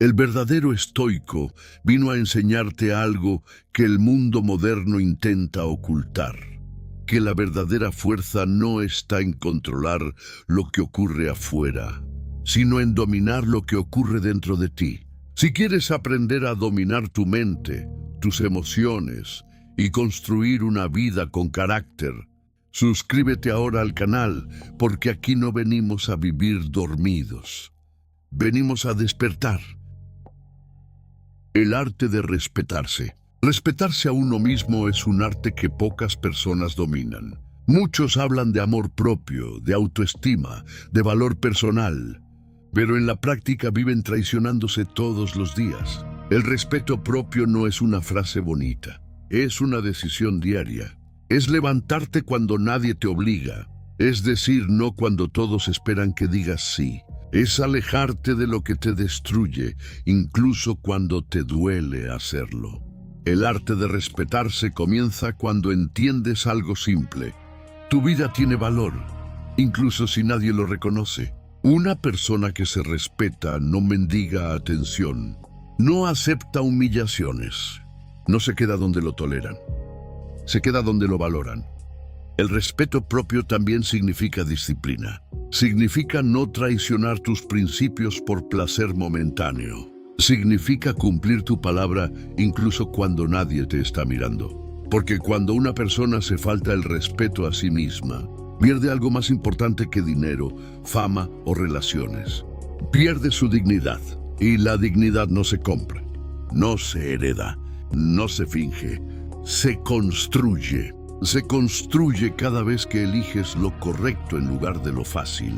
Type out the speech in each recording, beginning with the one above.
El verdadero estoico vino a enseñarte algo que el mundo moderno intenta ocultar, que la verdadera fuerza no está en controlar lo que ocurre afuera, sino en dominar lo que ocurre dentro de ti. Si quieres aprender a dominar tu mente, tus emociones y construir una vida con carácter, suscríbete ahora al canal, porque aquí no venimos a vivir dormidos. Venimos a despertar. El arte de respetarse. Respetarse a uno mismo es un arte que pocas personas dominan. Muchos hablan de amor propio, de autoestima, de valor personal, pero en la práctica viven traicionándose todos los días. El respeto propio no es una frase bonita, es una decisión diaria. Es levantarte cuando nadie te obliga, es decir, no cuando todos esperan que digas sí. Es alejarte de lo que te destruye, incluso cuando te duele hacerlo. El arte de respetarse comienza cuando entiendes algo simple. Tu vida tiene valor, incluso si nadie lo reconoce. Una persona que se respeta no mendiga atención, no acepta humillaciones, no se queda donde lo toleran, se queda donde lo valoran. El respeto propio también significa disciplina. Significa no traicionar tus principios por placer momentáneo. Significa cumplir tu palabra incluso cuando nadie te está mirando. Porque cuando una persona se falta el respeto a sí misma, pierde algo más importante que dinero, fama o relaciones. Pierde su dignidad. Y la dignidad no se compra, no se hereda, no se finge, se construye. Se construye cada vez que eliges lo correcto en lugar de lo fácil.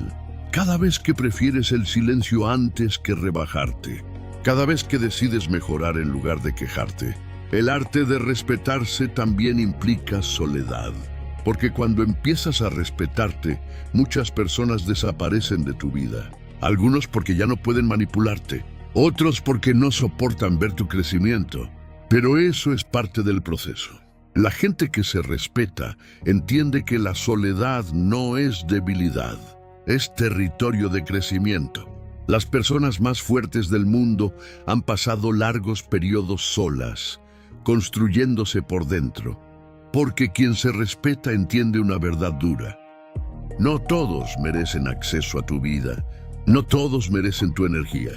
Cada vez que prefieres el silencio antes que rebajarte. Cada vez que decides mejorar en lugar de quejarte. El arte de respetarse también implica soledad. Porque cuando empiezas a respetarte, muchas personas desaparecen de tu vida. Algunos porque ya no pueden manipularte. Otros porque no soportan ver tu crecimiento. Pero eso es parte del proceso. La gente que se respeta entiende que la soledad no es debilidad, es territorio de crecimiento. Las personas más fuertes del mundo han pasado largos periodos solas, construyéndose por dentro, porque quien se respeta entiende una verdad dura. No todos merecen acceso a tu vida, no todos merecen tu energía,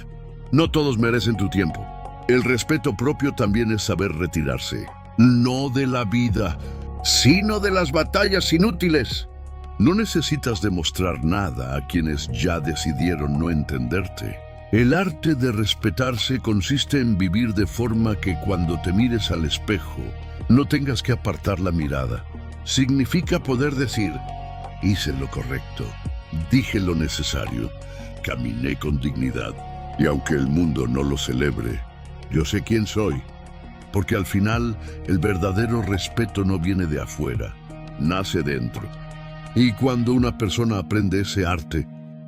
no todos merecen tu tiempo. El respeto propio también es saber retirarse. No de la vida, sino de las batallas inútiles. No necesitas demostrar nada a quienes ya decidieron no entenderte. El arte de respetarse consiste en vivir de forma que cuando te mires al espejo, no tengas que apartar la mirada. Significa poder decir, hice lo correcto, dije lo necesario, caminé con dignidad. Y aunque el mundo no lo celebre, yo sé quién soy. Porque al final, el verdadero respeto no viene de afuera, nace dentro. Y cuando una persona aprende ese arte,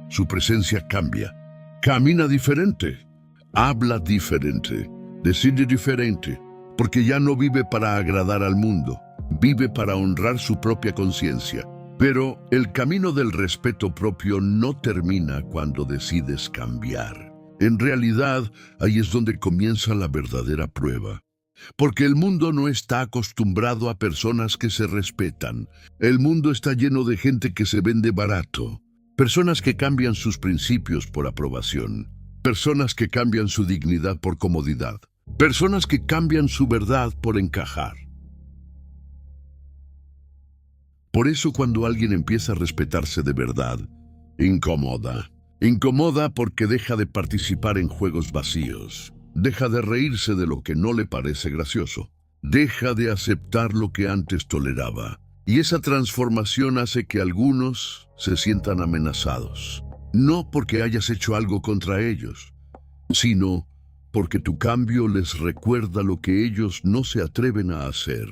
su presencia cambia. Camina diferente, habla diferente, decide diferente, porque ya no vive para agradar al mundo, vive para honrar su propia conciencia. Pero el camino del respeto propio no termina cuando decides cambiar. En realidad, ahí es donde comienza la verdadera prueba. Porque el mundo no está acostumbrado a personas que se respetan. El mundo está lleno de gente que se vende barato. Personas que cambian sus principios por aprobación. Personas que cambian su dignidad por comodidad. Personas que cambian su verdad por encajar. Por eso cuando alguien empieza a respetarse de verdad, incomoda. Incomoda porque deja de participar en juegos vacíos. Deja de reírse de lo que no le parece gracioso. Deja de aceptar lo que antes toleraba. Y esa transformación hace que algunos se sientan amenazados. No porque hayas hecho algo contra ellos, sino porque tu cambio les recuerda lo que ellos no se atreven a hacer.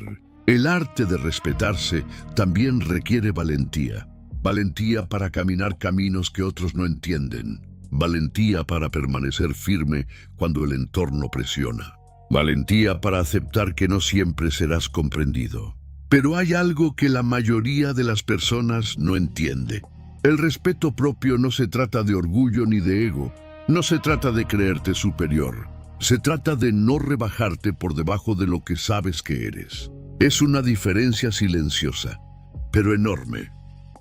El arte de respetarse también requiere valentía. Valentía para caminar caminos que otros no entienden. Valentía para permanecer firme cuando el entorno presiona. Valentía para aceptar que no siempre serás comprendido. Pero hay algo que la mayoría de las personas no entiende. El respeto propio no se trata de orgullo ni de ego. No se trata de creerte superior. Se trata de no rebajarte por debajo de lo que sabes que eres. Es una diferencia silenciosa, pero enorme.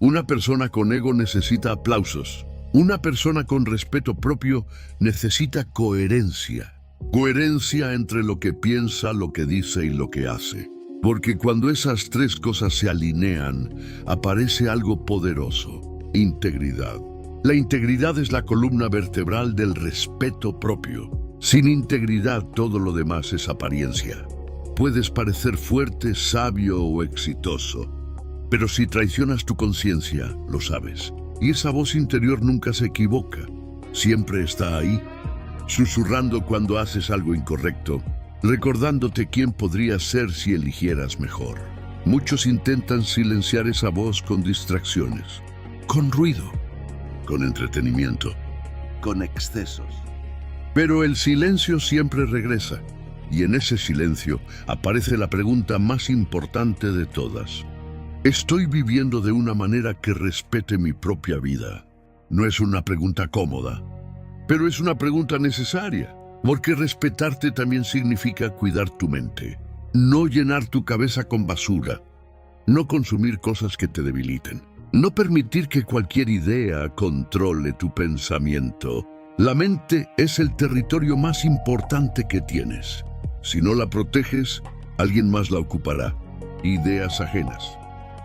Una persona con ego necesita aplausos. Una persona con respeto propio necesita coherencia. Coherencia entre lo que piensa, lo que dice y lo que hace. Porque cuando esas tres cosas se alinean, aparece algo poderoso: integridad. La integridad es la columna vertebral del respeto propio. Sin integridad, todo lo demás es apariencia. Puedes parecer fuerte, sabio o exitoso, pero si traicionas tu conciencia, lo sabes. Y esa voz interior nunca se equivoca. Siempre está ahí, susurrando cuando haces algo incorrecto, recordándote quién podrías ser si eligieras mejor. Muchos intentan silenciar esa voz con distracciones, con ruido, con entretenimiento, con excesos. Pero el silencio siempre regresa, y en ese silencio aparece la pregunta más importante de todas. ¿Estoy viviendo de una manera que respete mi propia vida? No es una pregunta cómoda, pero es una pregunta necesaria, porque respetarte también significa cuidar tu mente, no llenar tu cabeza con basura, no consumir cosas que te debiliten, no permitir que cualquier idea controle tu pensamiento. La mente es el territorio más importante que tienes. Si no la proteges, alguien más la ocupará. Ideas ajenas,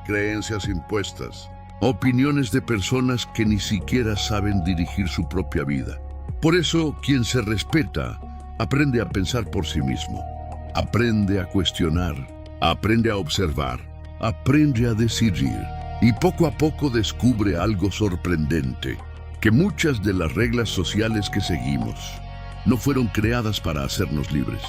creencias impuestas, opiniones de personas que ni siquiera saben dirigir su propia vida. Por eso, quien se respeta, aprende a pensar por sí mismo, aprende a cuestionar, aprende a observar, aprende a decidir, y poco a poco descubre algo sorprendente: que muchas de las reglas sociales que seguimos no fueron creadas para hacernos libres,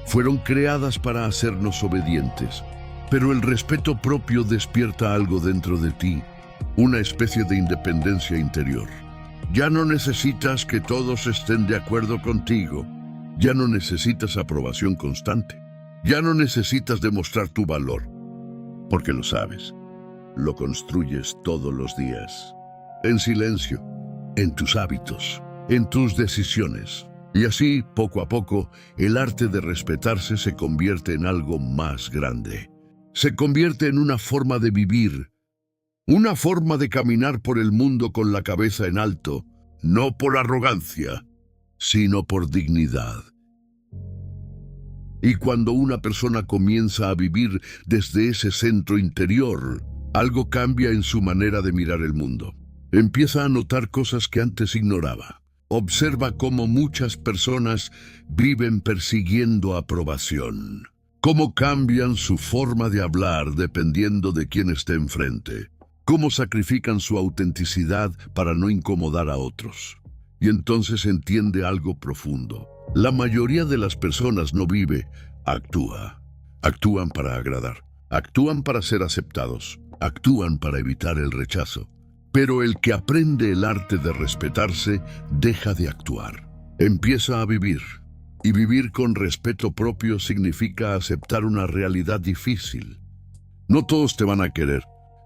fueron creadas para hacernos obedientes. Pero el respeto propio despierta algo dentro de ti, una especie de independencia interior. Ya no necesitas que todos estén de acuerdo contigo, ya no necesitas aprobación constante, ya no necesitas demostrar tu valor, porque lo sabes, lo construyes todos los días, en silencio, en tus hábitos, en tus decisiones. Y así, poco a poco, el arte de respetarse se convierte en algo más grande. Se convierte en una forma de vivir, una forma de caminar por el mundo con la cabeza en alto, no por arrogancia, sino por dignidad. Y cuando una persona comienza a vivir desde ese centro interior, algo cambia en su manera de mirar el mundo. Empieza a notar cosas que antes ignoraba. Observa cómo muchas personas viven persiguiendo aprobación. Cómo cambian su forma de hablar dependiendo de quién esté enfrente. Cómo sacrifican su autenticidad para no incomodar a otros. Y entonces entiende algo profundo. La mayoría de las personas no vive, actúa. Actúan para agradar. Actúan para ser aceptados. Actúan para evitar el rechazo. Pero el que aprende el arte de respetarse deja de actuar. Empieza a vivir. Y vivir con respeto propio significa aceptar una realidad difícil. No todos te van a querer.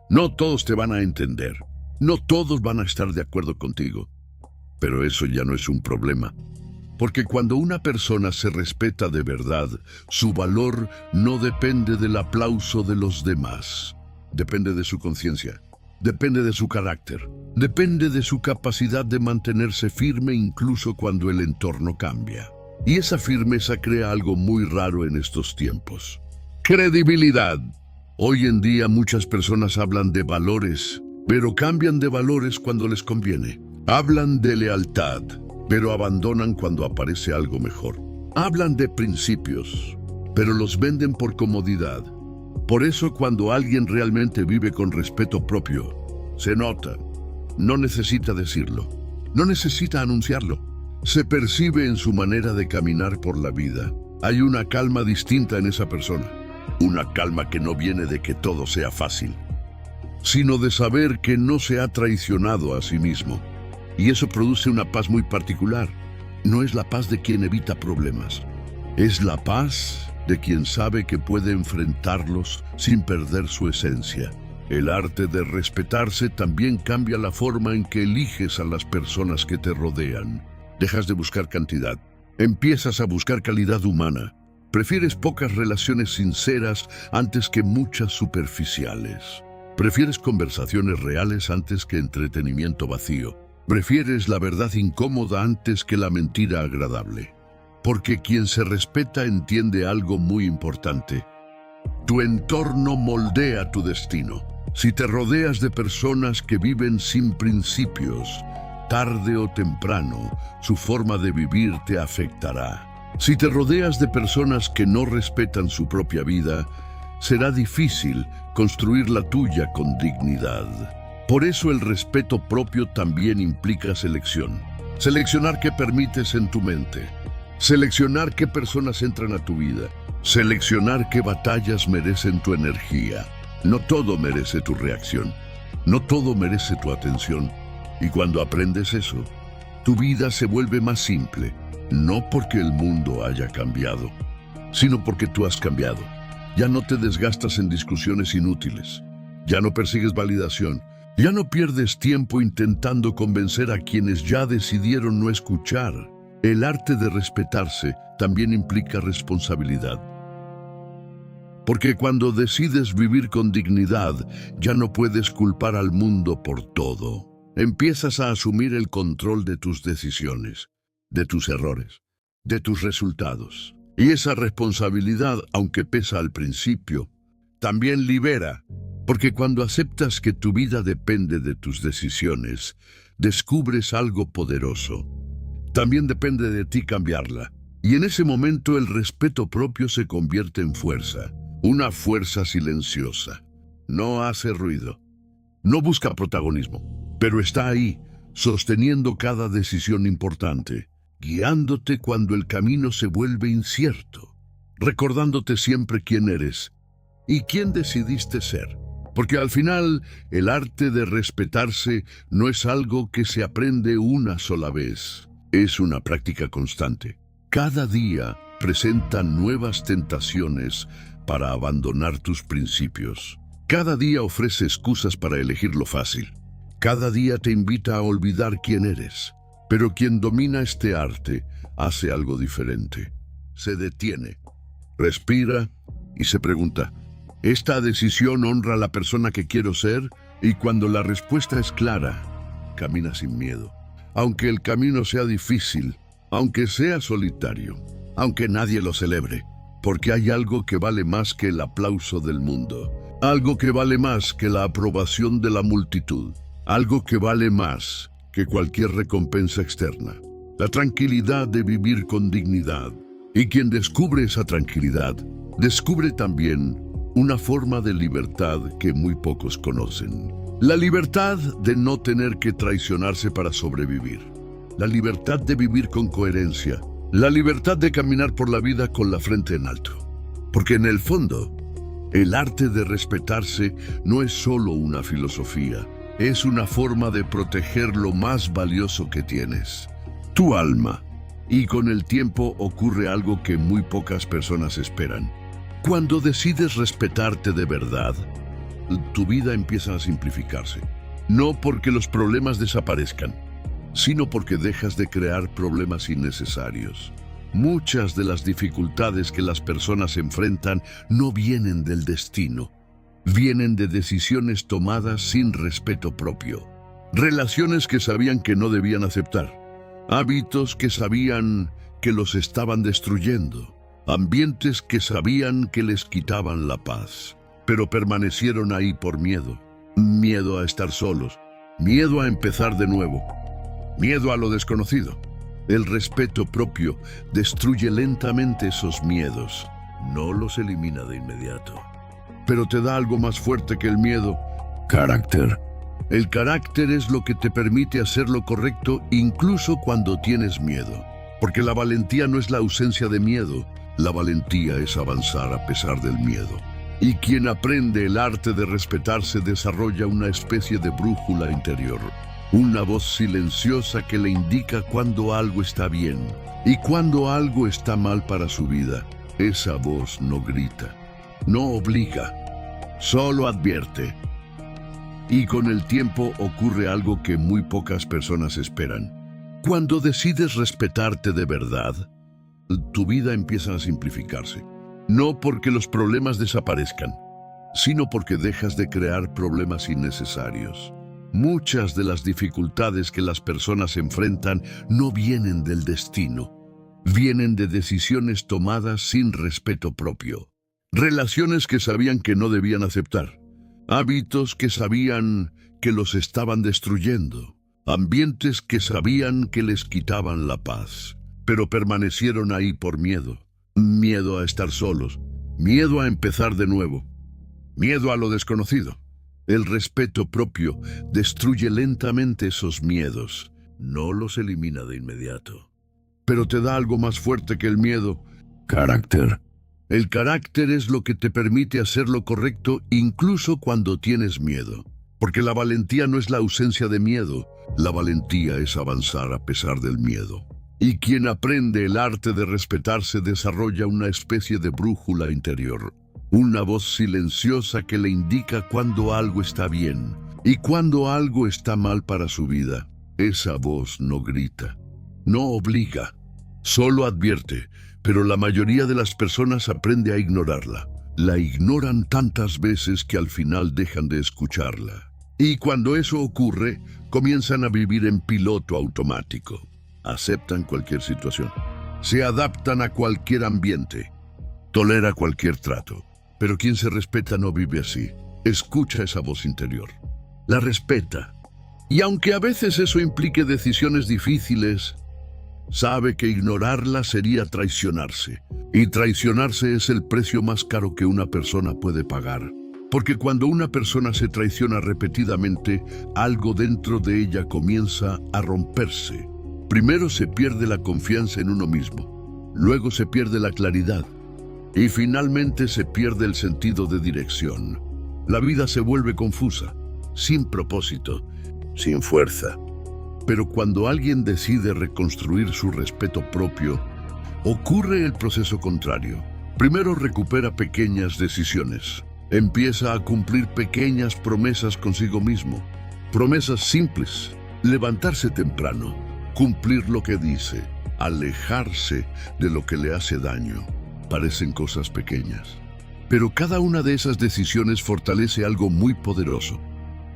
No todos te van a entender. No todos van a estar de acuerdo contigo. Pero eso ya no es un problema. Porque cuando una persona se respeta de verdad, su valor no depende del aplauso de los demás. Depende de su conciencia. Depende de su carácter, depende de su capacidad de mantenerse firme incluso cuando el entorno cambia. Y esa firmeza crea algo muy raro en estos tiempos: credibilidad. Hoy en día muchas personas hablan de valores, pero cambian de valores cuando les conviene. Hablan de lealtad, pero abandonan cuando aparece algo mejor. Hablan de principios, pero los venden por comodidad. Por eso, cuando alguien realmente vive con respeto propio, se nota. No necesita decirlo, no necesita anunciarlo. Se percibe en su manera de caminar por la vida. Hay una calma distinta en esa persona. Una calma que no viene de que todo sea fácil, sino de saber que no se ha traicionado a sí mismo. Y eso produce una paz muy particular. No es la paz de quien evita problemas. Es la paz de quien sabe que puede enfrentarlos sin perder su esencia. El arte de respetarse también cambia la forma en que eliges a las personas que te rodean. Dejas de buscar cantidad. Empiezas a buscar calidad humana. Prefieres pocas relaciones sinceras antes que muchas superficiales. Prefieres conversaciones reales antes que entretenimiento vacío. Prefieres la verdad incómoda antes que la mentira agradable. Porque quien se respeta entiende algo muy importante. Tu entorno moldea tu destino. Si te rodeas de personas que viven sin principios, tarde o temprano, su forma de vivir te afectará. Si te rodeas de personas que no respetan su propia vida, será difícil construir la tuya con dignidad. Por eso el respeto propio también implica selección. Seleccionar qué permites en tu mente. Seleccionar qué personas entran a tu vida. Seleccionar qué batallas merecen tu energía. No todo merece tu reacción. No todo merece tu atención. Y cuando aprendes eso, tu vida se vuelve más simple. No porque el mundo haya cambiado, sino porque tú has cambiado. Ya no te desgastas en discusiones inútiles. Ya no persigues validación. Ya no pierdes tiempo intentando convencer a quienes ya decidieron no escuchar. El arte de respetarse también implica responsabilidad. Porque cuando decides vivir con dignidad, ya no puedes culpar al mundo por todo. Empiezas a asumir el control de tus decisiones, de tus errores, de tus resultados. Y esa responsabilidad, aunque pesa al principio, también libera. Porque cuando aceptas que tu vida depende de tus decisiones, descubres algo poderoso. También depende de ti cambiarla. Y en ese momento el respeto propio se convierte en fuerza. Una fuerza silenciosa. No hace ruido. No busca protagonismo. Pero está ahí, sosteniendo cada decisión importante. Guiándote cuando el camino se vuelve incierto. Recordándote siempre quién eres y quién decidiste ser. Porque al final, el arte de respetarse no es algo que se aprende una sola vez. Es una práctica constante. Cada día presenta nuevas tentaciones para abandonar tus principios. Cada día ofrece excusas para elegir lo fácil. Cada día te invita a olvidar quién eres. Pero quien domina este arte hace algo diferente. Se detiene, respira y se pregunta: ¿esta decisión honra a la persona que quiero ser? Y cuando la respuesta es clara, camina sin miedo. Aunque el camino sea difícil, aunque sea solitario, aunque nadie lo celebre, porque hay algo que vale más que el aplauso del mundo, algo que vale más que la aprobación de la multitud, algo que vale más que cualquier recompensa externa, la tranquilidad de vivir con dignidad. Y quien descubre esa tranquilidad, descubre también una forma de libertad que muy pocos conocen. La libertad de no tener que traicionarse para sobrevivir. La libertad de vivir con coherencia. La libertad de caminar por la vida con la frente en alto. Porque en el fondo, el arte de respetarse no es solo una filosofía. Es una forma de proteger lo más valioso que tienes, tu alma. Y con el tiempo ocurre algo que muy pocas personas esperan. Cuando decides respetarte de verdad, tu vida empieza a simplificarse. No porque los problemas desaparezcan, sino porque dejas de crear problemas innecesarios. Muchas de las dificultades que las personas enfrentan no vienen del destino. Vienen de decisiones tomadas sin respeto propio. Relaciones que sabían que no debían aceptar. Hábitos que sabían que los estaban destruyendo. Ambientes que sabían que les quitaban la paz. Pero permanecieron ahí por miedo. Miedo a estar solos. Miedo a empezar de nuevo. Miedo a lo desconocido. El respeto propio destruye lentamente esos miedos. No los elimina de inmediato. Pero te da algo más fuerte que el miedo: carácter. El carácter es lo que te permite hacer lo correcto incluso cuando tienes miedo. Porque la valentía no es la ausencia de miedo. La valentía es avanzar a pesar del miedo. Y quien aprende el arte de respetarse desarrolla una especie de brújula interior. Una voz silenciosa que le indica cuando algo está bien y cuando algo está mal para su vida. Esa voz no grita. No obliga, solo advierte. Y con el tiempo ocurre algo que muy pocas personas esperan. Cuando decides respetarte de verdad, tu vida empieza a simplificarse. No porque los problemas desaparezcan, sino porque dejas de crear problemas innecesarios. Muchas de las dificultades que las personas enfrentan no vienen del destino, vienen de decisiones tomadas sin respeto propio. Relaciones que sabían que no debían aceptar, hábitos que sabían que los estaban destruyendo, ambientes que sabían que les quitaban la paz, pero permanecieron ahí por miedo. Miedo a estar solos, miedo a empezar de nuevo, miedo a lo desconocido. El respeto propio destruye lentamente esos miedos, no los elimina de inmediato. Pero te da algo más fuerte que el miedo: carácter. El carácter es lo que te permite hacer lo correcto incluso cuando tienes miedo. Porque la valentía no es la ausencia de miedo, la valentía es avanzar a pesar del miedo. Y quien aprende el arte de respetarse desarrolla una especie de brújula interior. Una voz silenciosa que le indica cuando algo está bien y cuando algo está mal para su vida. Esa voz no grita, no obliga, solo advierte, pero la mayoría de las personas aprende a ignorarla. La ignoran tantas veces que al final dejan de escucharla. Y cuando eso ocurre, comienzan a vivir en piloto automático. Aceptan cualquier situación, se adaptan a cualquier ambiente, tolera cualquier trato. Pero quien se respeta no vive así. Escucha esa voz interior, la respeta. Y aunque a veces eso implique decisiones difíciles, sabe que ignorarla sería traicionarse. Y traicionarse es el precio más caro que una persona puede pagar. Porque cuando una persona se traiciona repetidamente, algo dentro de ella comienza a romperse. Primero se pierde la confianza en uno mismo, luego se pierde la claridad y finalmente se pierde el sentido de dirección. La vida se vuelve confusa, sin propósito, sin fuerza. Pero cuando alguien decide reconstruir su respeto propio, ocurre el proceso contrario. Primero recupera pequeñas decisiones. Empieza a cumplir pequeñas promesas consigo mismo. Promesas simples: levantarse temprano, cumplir lo que dice, alejarse de lo que le hace daño. Parecen cosas pequeñas, pero cada una de esas decisiones fortalece algo muy poderoso: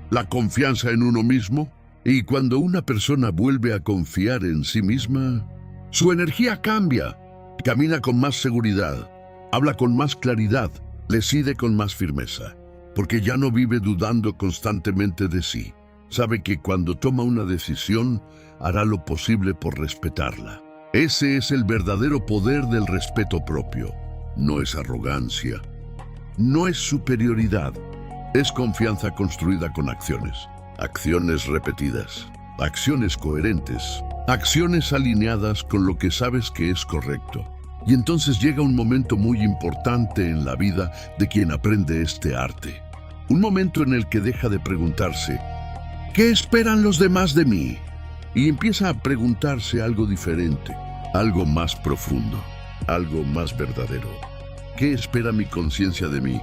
la confianza en uno mismo. Y cuando una persona vuelve a confiar en sí misma, su energía cambia, camina con más seguridad, habla con más claridad, decide con más firmeza, porque ya no vive dudando constantemente de sí. Sabe que cuando toma una decisión, hará lo posible por respetarla. Ese es el verdadero poder del respeto propio. No es arrogancia, no es superioridad, es confianza construida con acciones. Acciones repetidas, acciones coherentes, acciones alineadas con lo que sabes que es correcto. Y entonces llega un momento muy importante en la vida de quien aprende este arte. Un momento en el que deja de preguntarse: ¿qué esperan los demás de mí? Y empieza a preguntarse algo diferente, algo más profundo, algo más verdadero. ¿Qué espera mi conciencia de mí?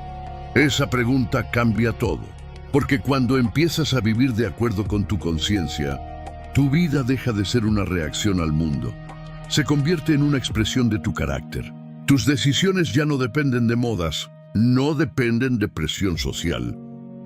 Esa pregunta cambia todo. Porque cuando empiezas a vivir de acuerdo con tu conciencia, tu vida deja de ser una reacción al mundo. Se convierte en una expresión de tu carácter. Tus decisiones ya no dependen de modas, no dependen de presión social,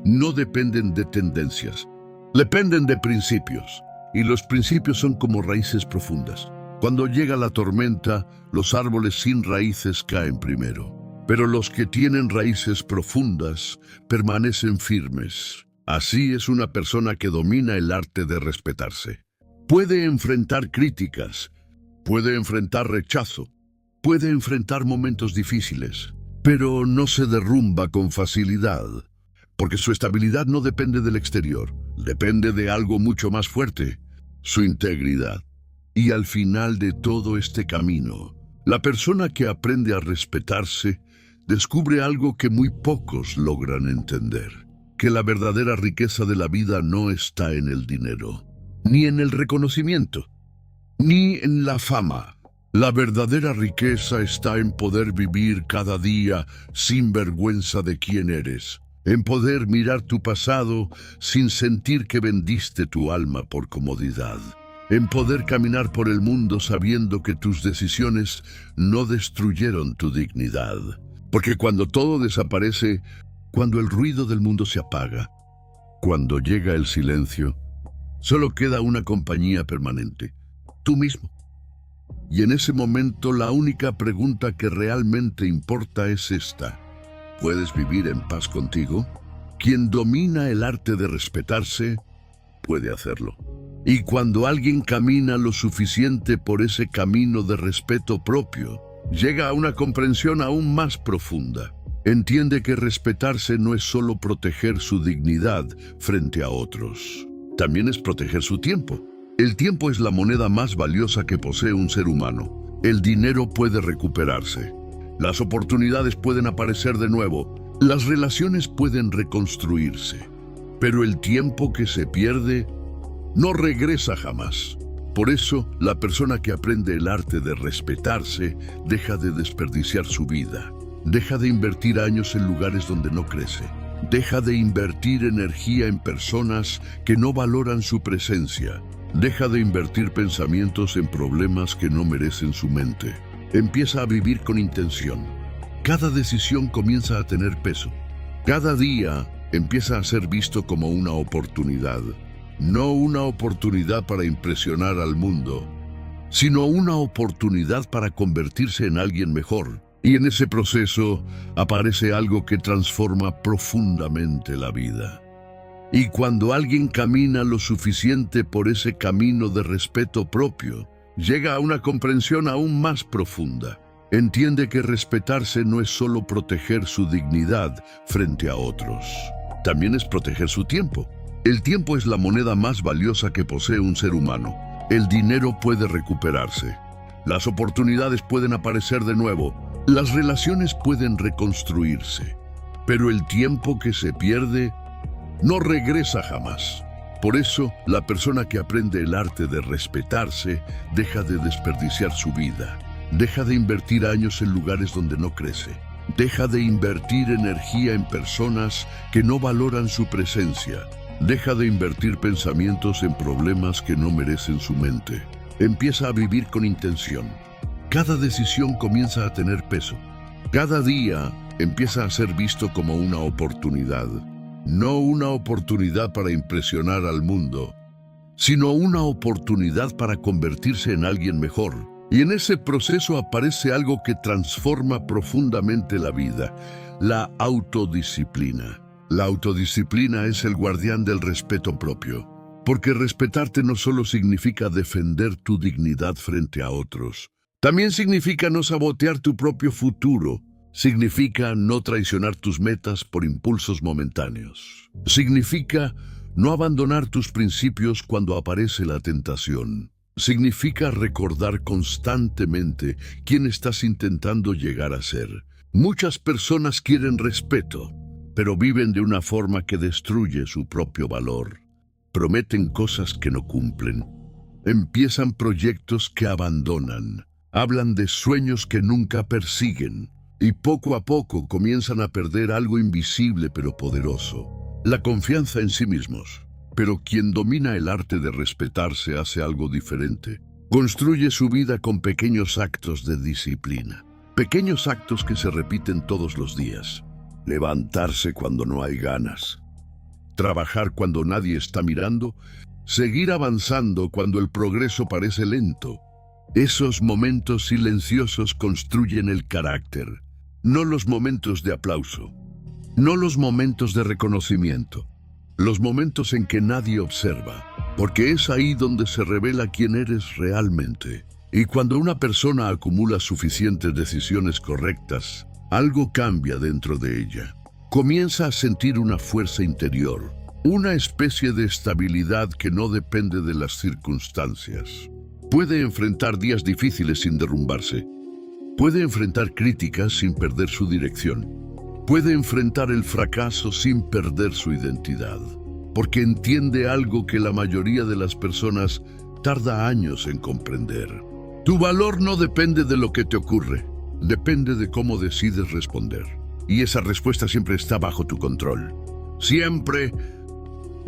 no dependen de tendencias. Dependen de principios. Y los principios son como raíces profundas. Cuando llega la tormenta, los árboles sin raíces caen primero. Pero los que tienen raíces profundas permanecen firmes. Así es una persona que domina el arte de respetarse. Puede enfrentar críticas, puede enfrentar rechazo, puede enfrentar momentos difíciles, pero no se derrumba con facilidad, porque su estabilidad no depende del exterior, depende de algo mucho más fuerte: su integridad. Y al final de todo este camino, la persona que aprende a respetarse descubre algo que muy pocos logran entender: que la verdadera riqueza de la vida no está en el dinero, ni en el reconocimiento, ni en la fama. La verdadera riqueza está en poder vivir cada día sin vergüenza de quién eres, en poder mirar tu pasado sin sentir que vendiste tu alma por comodidad. en poder caminar por el mundo sabiendo que tus decisiones no destruyeron tu dignidad. Porque cuando todo desaparece, cuando el ruido del mundo se apaga, cuando llega el silencio, solo queda una compañía permanente, tú mismo. Y en ese momento la única pregunta que realmente importa es esta: ¿puedes vivir en paz contigo? Quien domina el arte de respetarse, puede hacerlo. Y cuando alguien camina lo suficiente por ese camino de respeto propio, llega a una comprensión aún más profunda. Entiende que respetarse no es solo proteger su dignidad frente a otros, también es proteger su tiempo. El tiempo es la moneda más valiosa que posee un ser humano. El dinero puede recuperarse. Las oportunidades pueden aparecer de nuevo. Las relaciones pueden reconstruirse. Pero el tiempo que se pierde no regresa jamás. Por eso, la persona que aprende el arte de respetarse deja de desperdiciar su vida. Deja de invertir años en lugares donde no crece. Deja de invertir energía en personas que no valoran su presencia. Deja de invertir pensamientos en problemas que no merecen su mente. Empieza a vivir con intención. Cada decisión comienza a tener peso. Cada día empieza a ser visto como una oportunidad. No una oportunidad para impresionar al mundo, sino una oportunidad para convertirse en alguien mejor. Y en ese proceso aparece algo que transforma profundamente la vida. Y cuando alguien camina lo suficiente por ese camino de respeto propio, llega a una comprensión aún más profunda. Entiende que respetarse no es solo proteger su dignidad frente a otros, también es proteger su tiempo. El tiempo es la moneda más valiosa que posee un ser humano. El dinero puede recuperarse. Las oportunidades pueden aparecer de nuevo. Las relaciones pueden reconstruirse. Pero el tiempo que se pierde no regresa jamás. Por eso, la persona que aprende el arte de respetarse deja de desperdiciar su vida. Deja de invertir años en lugares donde no crece. Deja de invertir energía en personas que no valoran su presencia. Deja de invertir pensamientos en problemas que no merecen su mente. Empieza a vivir con intención. Cada decisión comienza a tener peso. Cada día empieza a ser visto como una oportunidad. No una oportunidad para impresionar al mundo, sino una oportunidad para convertirse en alguien mejor. Y en ese proceso aparece algo que transforma profundamente la vida: la autodisciplina. La autodisciplina es el guardián del respeto propio, porque respetarte no solo significa defender tu dignidad frente a otros, también significa no sabotear tu propio futuro. Significa no traicionar tus metas por impulsos momentáneos. Significa no abandonar tus principios cuando aparece la tentación. Significa recordar constantemente quién estás intentando llegar a ser. Muchas personas quieren respeto, pero viven de una forma que destruye su propio valor. Prometen cosas que no cumplen. Empiezan proyectos que abandonan. Hablan de sueños que nunca persiguen. Y poco a poco comienzan a perder algo invisible pero poderoso: la confianza en sí mismos. Pero quien domina el arte de respetarse hace algo diferente. Construye su vida con pequeños actos de disciplina. Pequeños actos que se repiten todos los días. Levantarse cuando no hay ganas. Trabajar cuando nadie está mirando. Seguir avanzando cuando el progreso parece lento. Esos momentos silenciosos construyen el carácter. No los momentos de aplauso, no los momentos de reconocimiento, los momentos en que nadie observa, porque es ahí donde se revela quién eres realmente. Y cuando una persona acumula suficientes decisiones correctas, algo cambia dentro de ella. Comienza a sentir una fuerza interior, una especie de estabilidad que no depende de las circunstancias. Puede enfrentar días difíciles sin derrumbarse. Puede enfrentar críticas sin perder su dirección. Puede enfrentar el fracaso sin perder su identidad, porque entiende algo que la mayoría de las personas tarda años en comprender. Tu valor no depende de lo que te ocurre, depende de cómo decides responder. Y esa respuesta siempre está bajo tu control. Siempre,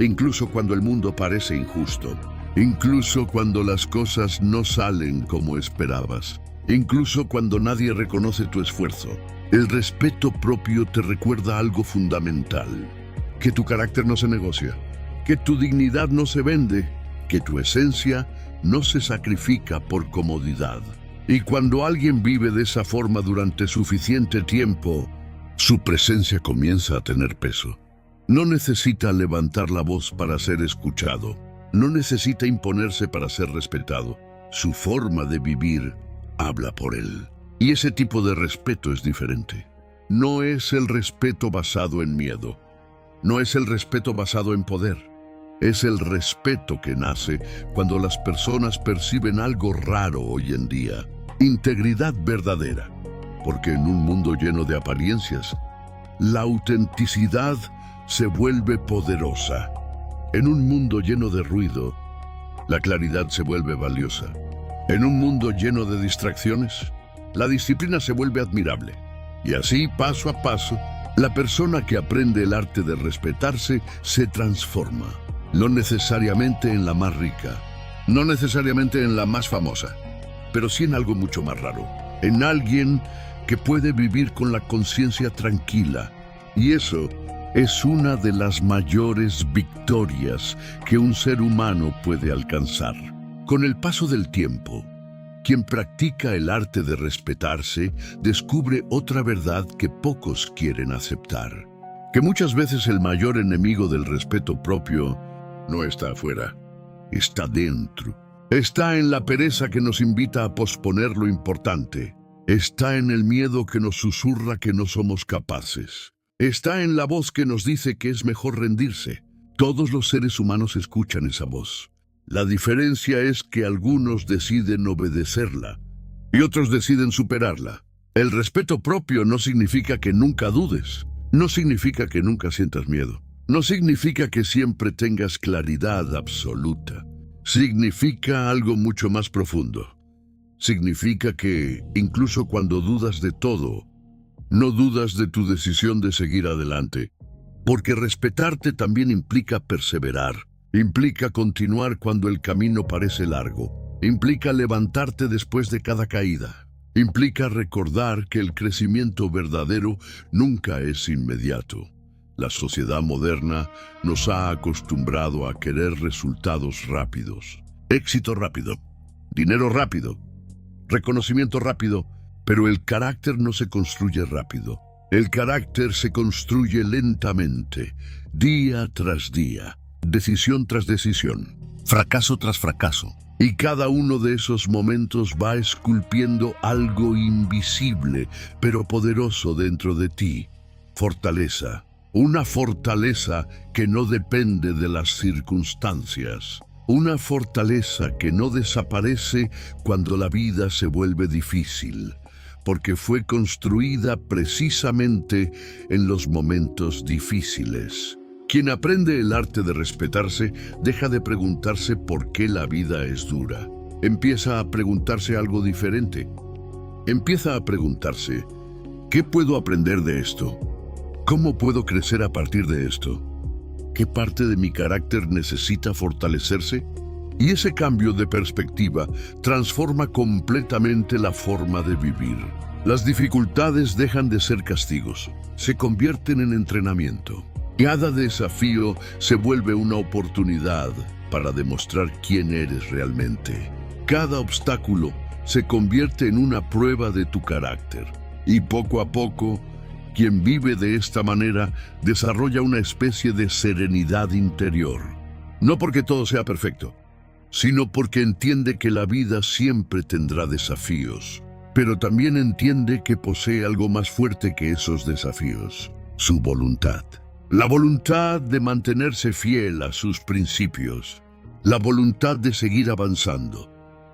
incluso cuando el mundo parece injusto. incluso cuando las cosas no salen como esperabas, incluso cuando nadie reconoce tu esfuerzo. El respeto propio te recuerda algo fundamental: que tu carácter no se negocia, que tu dignidad no se vende, que tu esencia no se sacrifica por comodidad. Y cuando alguien vive de esa forma durante suficiente tiempo, su presencia comienza a tener peso. No necesita levantar la voz para ser escuchado, no necesita imponerse para ser respetado. Su forma de vivir habla por él. Y ese tipo de respeto es diferente. No es el respeto basado en miedo, no es el respeto basado en poder. Es el respeto que nace cuando las personas perciben algo raro hoy en día: integridad verdadera. Porque en un mundo lleno de apariencias, la autenticidad se vuelve poderosa. En un mundo lleno de ruido, la claridad se vuelve valiosa. En un mundo lleno de distracciones, la disciplina se vuelve admirable. Y así, paso a paso, la persona que aprende el arte de respetarse se transforma. No necesariamente en la más rica, no necesariamente en la más famosa, pero sí en algo mucho más raro. En alguien que puede vivir con la conciencia tranquila. Y eso es una de las mayores victorias que un ser humano puede alcanzar. Con el paso del tiempo, quien practica el arte de respetarse descubre otra verdad que pocos quieren aceptar: que muchas veces el mayor enemigo del respeto propio no está afuera, está dentro. Está en la pereza que nos invita a posponer lo importante. Está en el miedo que nos susurra que no somos capaces. Está en la voz que nos dice que es mejor rendirse. Todos los seres humanos escuchan esa voz. La diferencia es que algunos deciden obedecerla y otros deciden superarla. El respeto propio no significa que nunca dudes, no significa que nunca sientas miedo, no significa que siempre tengas claridad absoluta. Significa algo mucho más profundo. Significa que, incluso cuando dudas de todo, no dudas de tu decisión de seguir adelante. Porque respetarte también implica perseverar, implica continuar cuando el camino parece largo, implica levantarte después de cada caída, implica recordar que el crecimiento verdadero nunca es inmediato. La sociedad moderna nos ha acostumbrado a querer resultados rápidos, éxito rápido, dinero rápido, reconocimiento rápido, pero el carácter no se construye rápido. El carácter se construye lentamente, día tras día, decisión tras decisión, fracaso tras fracaso. Y cada uno de esos momentos va esculpiendo algo invisible, pero poderoso dentro de ti. Fortaleza. Una fortaleza que no depende de las circunstancias. Una fortaleza que no desaparece cuando la vida se vuelve difícil, porque fue construida precisamente en los momentos difíciles. Quien aprende el arte de respetarse deja de preguntarse por qué la vida es dura. Empieza a preguntarse algo diferente. Empieza a preguntarse: ¿qué puedo aprender de esto? ¿Cómo puedo crecer a partir de esto? ¿Qué parte de mi carácter necesita fortalecerse? Y ese cambio de perspectiva transforma completamente la forma de vivir. Las dificultades dejan de ser castigos, se convierten en entrenamiento. Cada desafío se vuelve una oportunidad para demostrar quién eres realmente. Cada obstáculo se convierte en una prueba de tu carácter. Y poco a poco, quien vive de esta manera desarrolla una especie de serenidad interior. No porque todo sea perfecto, sino porque entiende que la vida siempre tendrá desafíos, pero también entiende que posee algo más fuerte que esos desafíos: su voluntad. La voluntad de mantenerse fiel a sus principios, la voluntad de seguir avanzando,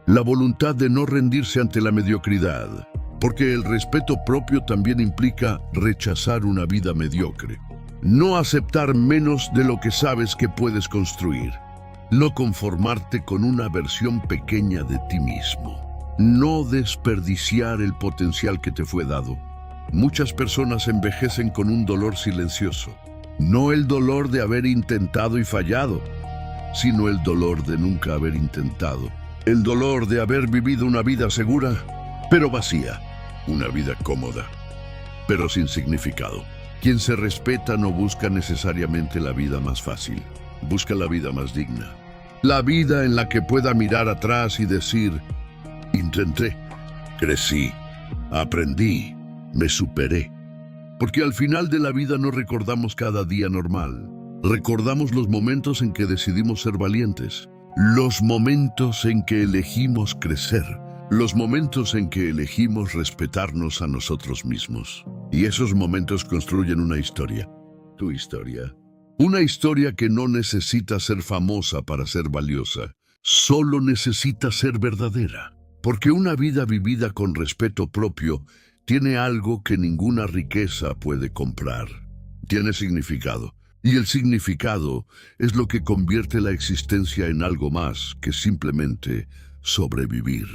la voluntad de no rendirse ante la mediocridad, porque el respeto propio también implica rechazar una vida mediocre, no aceptar menos de lo que sabes que puedes construir, no conformarte con una versión pequeña de ti mismo, no desperdiciar el potencial que te fue dado. Muchas personas envejecen con un dolor silencioso, no el dolor de haber intentado y fallado, sino el dolor de nunca haber intentado. El dolor de haber vivido una vida segura, pero vacía. Una vida cómoda, pero sin significado. Quien se respeta no busca necesariamente la vida más fácil, busca la vida más digna. La vida en la que pueda mirar atrás y decir, intenté, crecí, aprendí, me superé. Porque al final de la vida no recordamos cada día normal. Recordamos los momentos en que decidimos ser valientes, los momentos en que elegimos crecer, los momentos en que elegimos respetarnos a nosotros mismos. Y esos momentos construyen una historia. Tu historia. Una historia que no necesita ser famosa para ser valiosa. Solo necesita ser verdadera. Porque una vida vivida con respeto propio tiene algo que ninguna riqueza puede comprar. Tiene significado. Y el significado es lo que convierte la existencia en algo más que simplemente sobrevivir.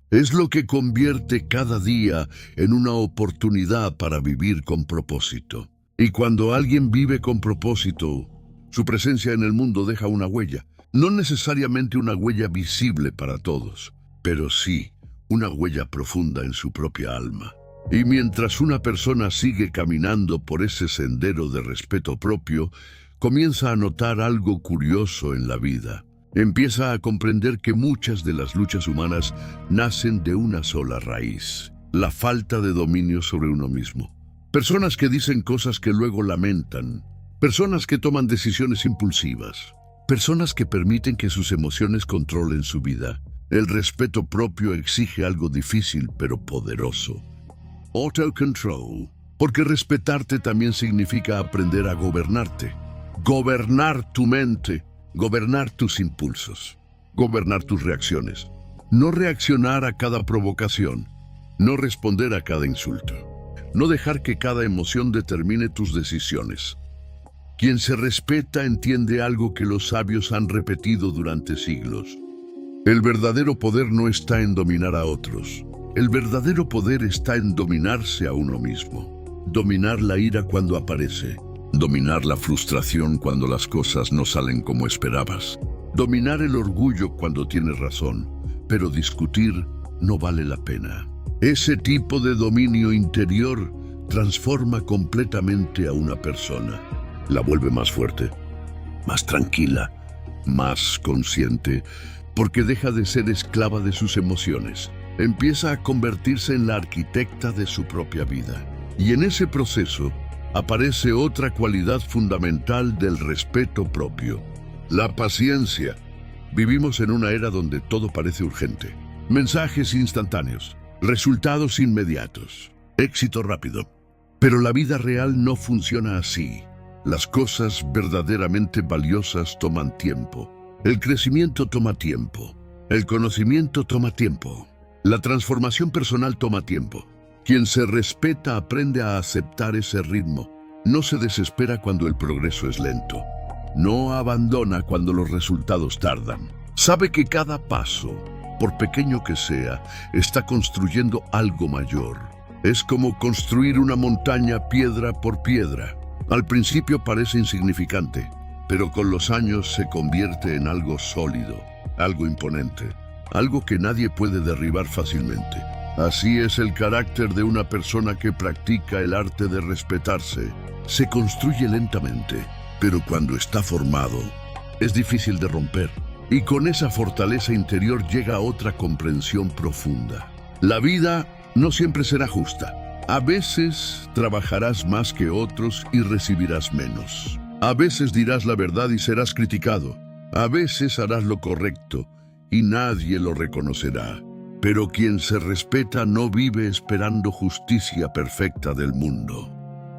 Es lo que convierte cada día en una oportunidad para vivir con propósito. Y cuando alguien vive con propósito, su presencia en el mundo deja una huella. No necesariamente una huella visible para todos, pero sí una huella profunda en su propia alma. Y mientras una persona sigue caminando por ese sendero de respeto propio, comienza a notar algo curioso en la vida. Empieza a comprender que muchas de las luchas humanas nacen de una sola raíz: la falta de dominio sobre uno mismo. Personas que dicen cosas que luego lamentan. Personas que toman decisiones impulsivas. Personas que permiten que sus emociones controlen su vida. El respeto propio exige algo difícil pero poderoso: autocontrol. Porque respetarte también significa aprender a gobernarte. Gobernar tu mente. Gobernar tus impulsos, gobernar tus reacciones, no reaccionar a cada provocación, no responder a cada insulto, no dejar que cada emoción determine tus decisiones. Quien se respeta entiende algo que los sabios han repetido durante siglos. El verdadero poder no está en dominar a otros. El verdadero poder está en dominarse a uno mismo. Dominar la ira cuando aparece. Dominar la frustración cuando las cosas no salen como esperabas. Dominar el orgullo cuando tienes razón, pero discutir no vale la pena. Ese tipo de dominio interior transforma completamente a una persona. La vuelve más fuerte, más tranquila, más consciente, porque deja de ser esclava de sus emociones. Empieza a convertirse en la arquitecta de su propia vida. Y en ese proceso aparece otra cualidad fundamental del respeto propio: la paciencia. Vivimos en una era donde todo parece urgente. Mensajes instantáneos, resultados inmediatos, éxito rápido. Pero la vida real no funciona así. Las cosas verdaderamente valiosas toman tiempo. El crecimiento toma tiempo. El conocimiento toma tiempo. La transformación personal toma tiempo. Quien se respeta aprende a aceptar ese ritmo. No se desespera cuando el progreso es lento. No abandona cuando los resultados tardan. Sabe que cada paso, por pequeño que sea, está construyendo algo mayor. Es como construir una montaña piedra por piedra. Al principio parece insignificante, pero con los años se convierte en algo sólido, algo imponente, algo que nadie puede derribar fácilmente. Así es el carácter de una persona que practica el arte de respetarse. Se construye lentamente, pero cuando está formado, es difícil de romper. Y con esa fortaleza interior llega otra comprensión profunda. La vida no siempre será justa. A veces trabajarás más que otros y recibirás menos. A veces dirás la verdad y serás criticado. A veces harás lo correcto y nadie lo reconocerá. Pero quien se respeta no vive esperando justicia perfecta del mundo.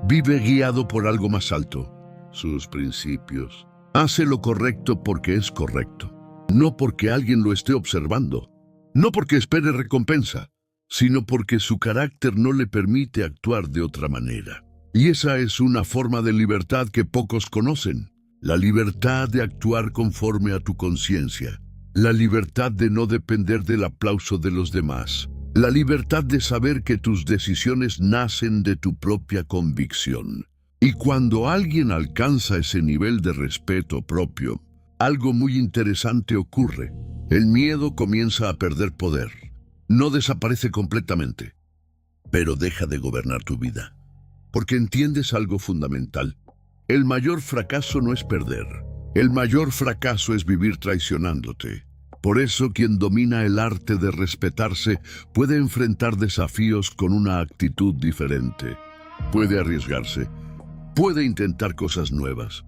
Vive guiado por algo más alto, sus principios. Hace lo correcto porque es correcto, no porque alguien lo esté observando, no porque espere recompensa, sino porque su carácter no le permite actuar de otra manera. Y esa es una forma de libertad que pocos conocen, la libertad de actuar conforme a tu conciencia. La libertad de no depender del aplauso de los demás. La libertad de saber que tus decisiones nacen de tu propia convicción. Y cuando alguien alcanza ese nivel de respeto propio, algo muy interesante ocurre. El miedo comienza a perder poder. No desaparece completamente, pero deja de gobernar tu vida. Porque entiendes algo fundamental. El mayor fracaso no es perder. El mayor fracaso es vivir traicionándote. Por eso quien domina el arte de respetarse puede enfrentar desafíos con una actitud diferente. Puede arriesgarse. Puede intentar cosas nuevas.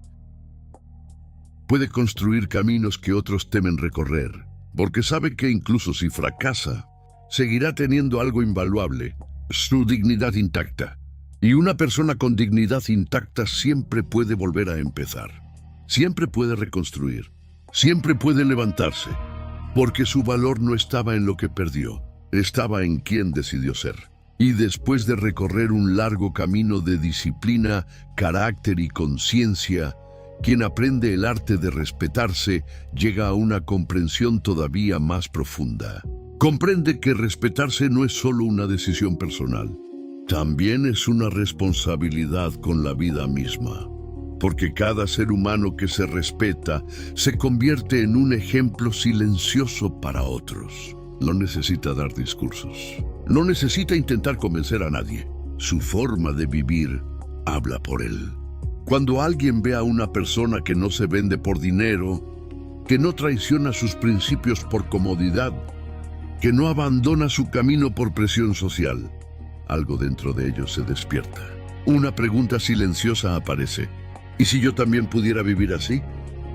Puede construir caminos que otros temen recorrer. Porque sabe que incluso si fracasa, seguirá teniendo algo invaluable, su dignidad intacta. Y una persona con dignidad intacta siempre puede volver a empezar. Siempre puede reconstruir. Siempre puede levantarse. Porque su valor no estaba en lo que perdió, estaba en quién decidió ser. Y después de recorrer un largo camino de disciplina, carácter y conciencia, quien aprende el arte de respetarse llega a una comprensión todavía más profunda. Comprende que respetarse no es solo una decisión personal, también es una responsabilidad con la vida misma. Porque cada ser humano que se respeta se convierte en un ejemplo silencioso para otros. No necesita dar discursos. No necesita intentar convencer a nadie. Su forma de vivir habla por él. Cuando alguien ve a una persona que no se vende por dinero, que no traiciona sus principios por comodidad, que no abandona su camino por presión social, algo dentro de ellos se despierta. Una pregunta silenciosa aparece. ¿Y si yo también pudiera vivir así?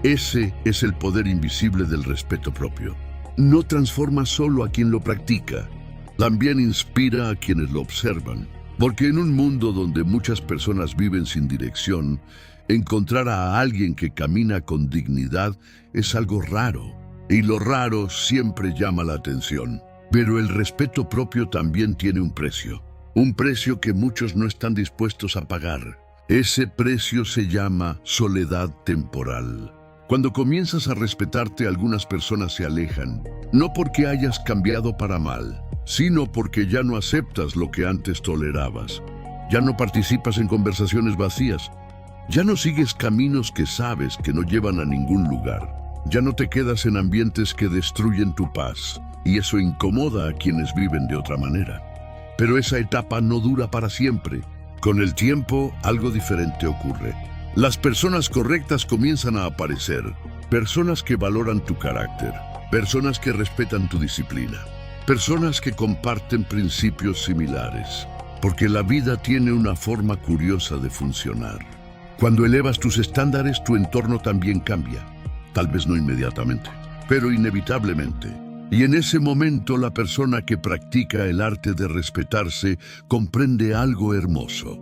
Ese es el poder invisible del respeto propio. No transforma solo a quien lo practica, también inspira a quienes lo observan. Porque en un mundo donde muchas personas viven sin dirección, encontrar a alguien que camina con dignidad es algo raro. Y lo raro siempre llama la atención. Pero el respeto propio también tiene un precio. Un precio que muchos no están dispuestos a pagar. Ese precio se llama soledad temporal. Cuando comienzas a respetarte, algunas personas se alejan, no porque hayas cambiado para mal, sino porque ya no aceptas lo que antes tolerabas. Ya no participas en conversaciones vacías. Ya no sigues caminos que sabes que no llevan a ningún lugar. Ya no te quedas en ambientes que destruyen tu paz, y eso incomoda a quienes viven de otra manera. Pero esa etapa no dura para siempre. Con el tiempo, algo diferente ocurre. Las personas correctas comienzan a aparecer. Personas que valoran tu carácter. Personas que respetan tu disciplina. Personas que comparten principios similares. Porque la vida tiene una forma curiosa de funcionar. Cuando elevas tus estándares, tu entorno también cambia. Tal vez no inmediatamente, pero inevitablemente. Y en ese momento la persona que practica el arte de respetarse comprende algo hermoso,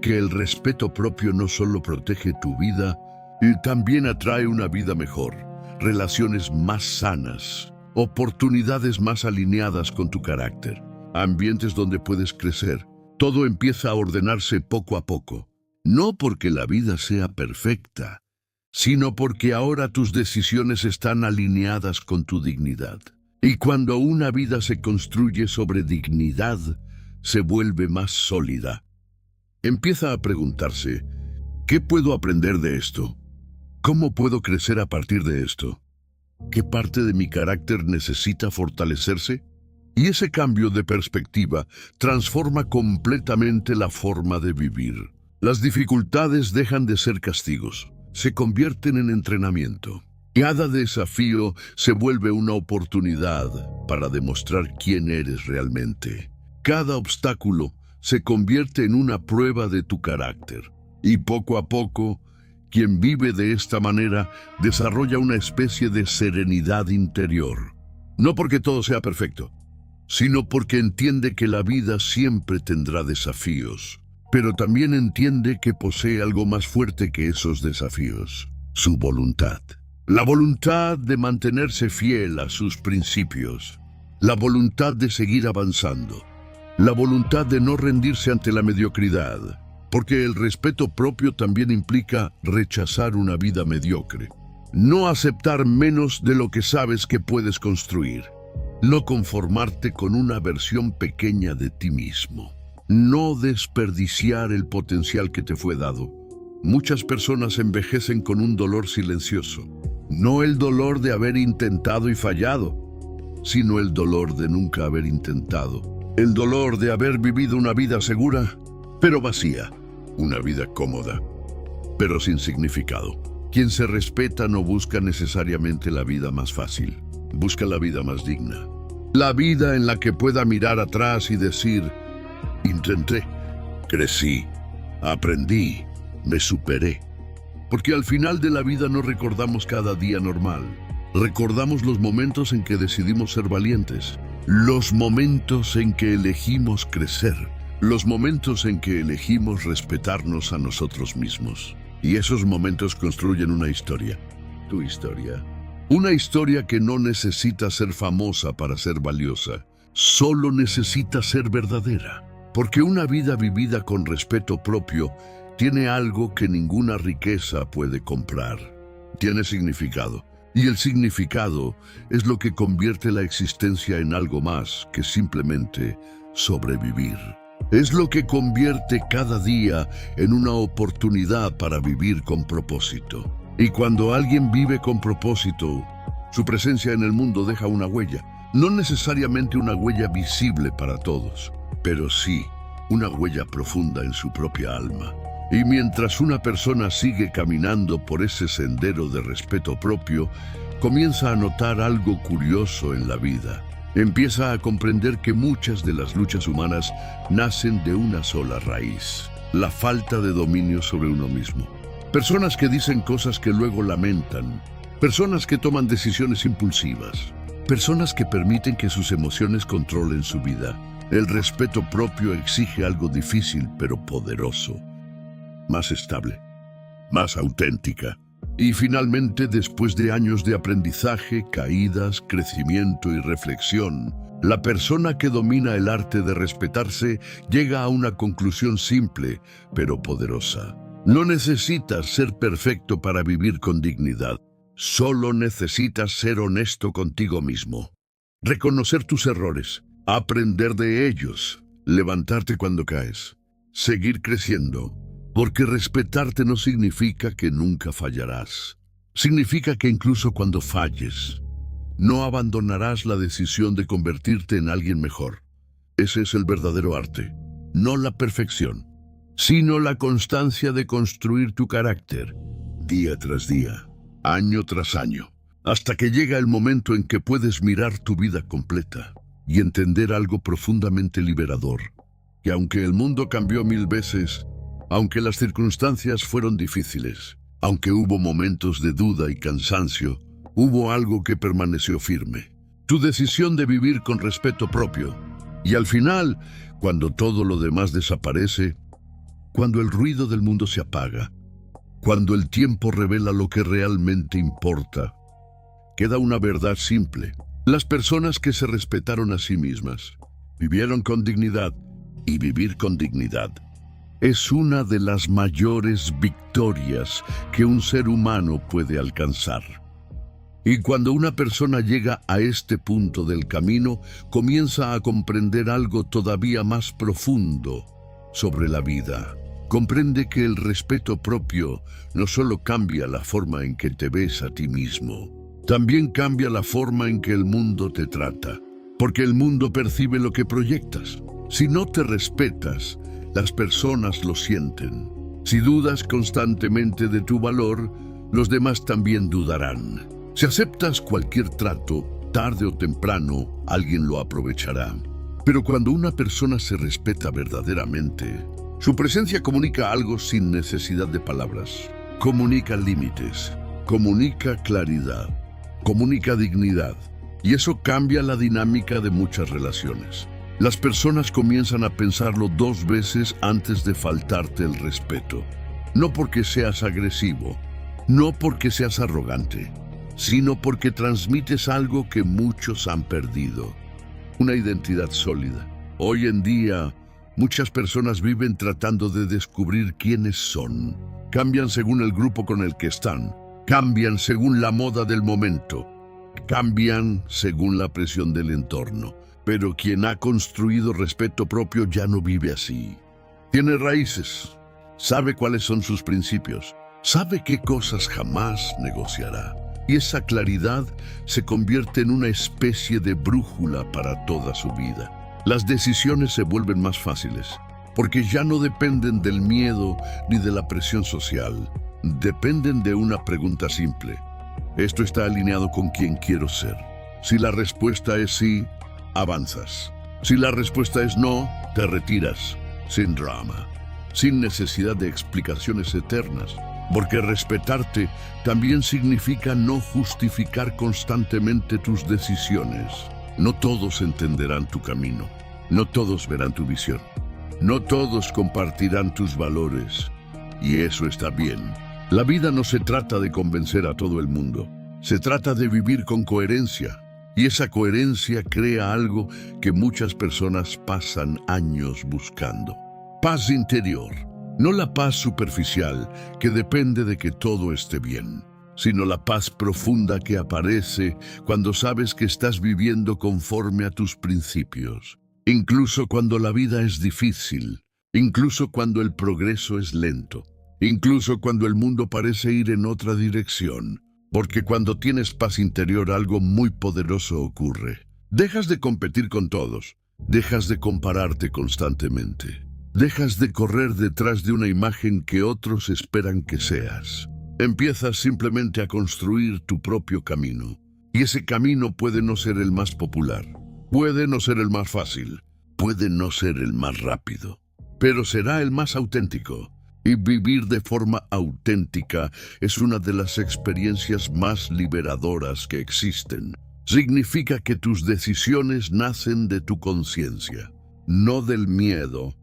que el respeto propio no solo protege tu vida, y también atrae una vida mejor, relaciones más sanas, oportunidades más alineadas con tu carácter, ambientes donde puedes crecer. Todo empieza a ordenarse poco a poco, no porque la vida sea perfecta, sino porque ahora tus decisiones están alineadas con tu dignidad. Y cuando una vida se construye sobre dignidad, se vuelve más sólida. Empieza a preguntarse, ¿qué puedo aprender de esto? ¿Cómo puedo crecer a partir de esto? ¿Qué parte de mi carácter necesita fortalecerse? Y ese cambio de perspectiva transforma completamente la forma de vivir. Las dificultades dejan de ser castigos, se convierten en entrenamiento. Cada desafío se vuelve una oportunidad para demostrar quién eres realmente. Cada obstáculo se convierte en una prueba de tu carácter. Y poco a poco, quien vive de esta manera desarrolla una especie de serenidad interior. No porque todo sea perfecto, sino porque entiende que la vida siempre tendrá desafíos. Pero también entiende que posee algo más fuerte que esos desafíos: su voluntad. La voluntad de mantenerse fiel a sus principios, la voluntad de seguir avanzando, la voluntad de no rendirse ante la mediocridad, porque el respeto propio también implica rechazar una vida mediocre, no aceptar menos de lo que sabes que puedes construir, no conformarte con una versión pequeña de ti mismo, no desperdiciar el potencial que te fue dado. Muchas personas envejecen con un dolor silencioso. No el dolor de haber intentado y fallado, sino el dolor de nunca haber intentado. El dolor de haber vivido una vida segura, pero vacía. Una vida cómoda, pero sin significado. Quien se respeta no busca necesariamente la vida más fácil, busca la vida más digna. La vida en la que pueda mirar atrás y decir, intenté, crecí, aprendí, me superé. Porque al final de la vida no recordamos cada día normal. Recordamos los momentos en que decidimos ser valientes, los momentos en que elegimos crecer, los momentos en que elegimos respetarnos a nosotros mismos. Y esos momentos construyen una historia. Tu historia. Una historia que no necesita ser famosa para ser valiosa. Solo necesita ser verdadera. Porque una vida vivida con respeto propio tiene algo que ninguna riqueza puede comprar. Tiene significado. Y el significado es lo que convierte la existencia en algo más que simplemente sobrevivir. Es lo que convierte cada día en una oportunidad para vivir con propósito. Y cuando alguien vive con propósito, su presencia en el mundo deja una huella. No necesariamente una huella visible para todos, pero sí una huella profunda en su propia alma. Y mientras una persona sigue caminando por ese sendero de respeto propio, comienza a notar algo curioso en la vida. Empieza a comprender que muchas de las luchas humanas nacen de una sola raíz: la falta de dominio sobre uno mismo. Personas que dicen cosas que luego lamentan, personas que toman decisiones impulsivas, personas que permiten que sus emociones controlen su vida. El respeto propio exige algo difícil pero poderoso: más estable, más auténtica. Y finalmente, después de años de aprendizaje, caídas, crecimiento y reflexión, la persona que domina el arte de respetarse llega a una conclusión simple, pero poderosa. No necesitas ser perfecto para vivir con dignidad. Solo necesitas ser honesto contigo mismo. Reconocer tus errores, aprender de ellos, levantarte cuando caes, seguir creciendo. Porque respetarte no significa que nunca fallarás. Significa que incluso cuando falles, no abandonarás la decisión de convertirte en alguien mejor. Ese es el verdadero arte. No la perfección, sino la constancia de construir tu carácter, día tras día, año tras año, hasta que llega el momento en que puedes mirar tu vida completa y entender algo profundamente liberador: que aunque el mundo cambió 1000 veces, aunque las circunstancias fueron difíciles, aunque hubo momentos de duda y cansancio, hubo algo que permaneció firme: tu decisión de vivir con respeto propio. Y al final, cuando todo lo demás desaparece, cuando el ruido del mundo se apaga, cuando el tiempo revela lo que realmente importa, queda una verdad simple: las personas que se respetaron a sí mismas, vivieron con dignidad, y vivir con dignidad es una de las mayores victorias que un ser humano puede alcanzar. Y cuando una persona llega a este punto del camino, comienza a comprender algo todavía más profundo sobre la vida. Comprende que el respeto propio no solo cambia la forma en que te ves a ti mismo, también cambia la forma en que el mundo te trata. Porque el mundo percibe lo que proyectas. Si no te respetas, las personas lo sienten. Si dudas constantemente de tu valor, los demás también dudarán. Si aceptas cualquier trato, tarde o temprano, alguien lo aprovechará. Pero cuando una persona se respeta verdaderamente, su presencia comunica algo sin necesidad de palabras. Comunica límites, comunica claridad, comunica dignidad. Y eso cambia la dinámica de muchas relaciones. Las personas comienzan a pensarlo 2 veces antes de faltarte el respeto. No porque seas agresivo, no porque seas arrogante, sino porque transmites algo que muchos han perdido: una identidad sólida. Hoy en día, muchas personas viven tratando de descubrir quiénes son. Cambian según el grupo con el que están, cambian según la moda del momento, cambian según la presión del entorno. Pero quien ha construido respeto propio ya no vive así. Tiene raíces, sabe cuáles son sus principios, sabe qué cosas jamás negociará y esa claridad se convierte en una especie de brújula para toda su vida. Las decisiones se vuelven más fáciles, porque ya no dependen del miedo ni de la presión social. Dependen de una pregunta simple. ¿Esto está alineado con quien quiero ser? Si la respuesta es sí, avanzas. Si la respuesta es no, te retiras, sin drama, sin necesidad de explicaciones eternas. Porque respetarte también significa no justificar constantemente tus decisiones. No todos entenderán tu camino, no todos verán tu visión, no todos compartirán tus valores, y eso está bien. La vida no se trata de convencer a todo el mundo, se trata de vivir con coherencia, y esa coherencia crea algo que muchas personas pasan años buscando. Paz interior. No la paz superficial, que depende de que todo esté bien, sino la paz profunda que aparece cuando sabes que estás viviendo conforme a tus principios. Incluso cuando la vida es difícil, incluso cuando el progreso es lento, incluso cuando el mundo parece ir en otra dirección, porque cuando tienes paz interior algo muy poderoso ocurre. Dejas de competir con todos, dejas de compararte constantemente. Dejas de correr detrás de una imagen que otros esperan que seas. Empiezas simplemente a construir tu propio camino. Y ese camino puede no ser el más popular, puede no ser el más fácil, puede no ser el más rápido, pero será el más auténtico. Y vivir de forma auténtica es una de las experiencias más liberadoras que existen. Significa que tus decisiones nacen de tu conciencia, no del miedo,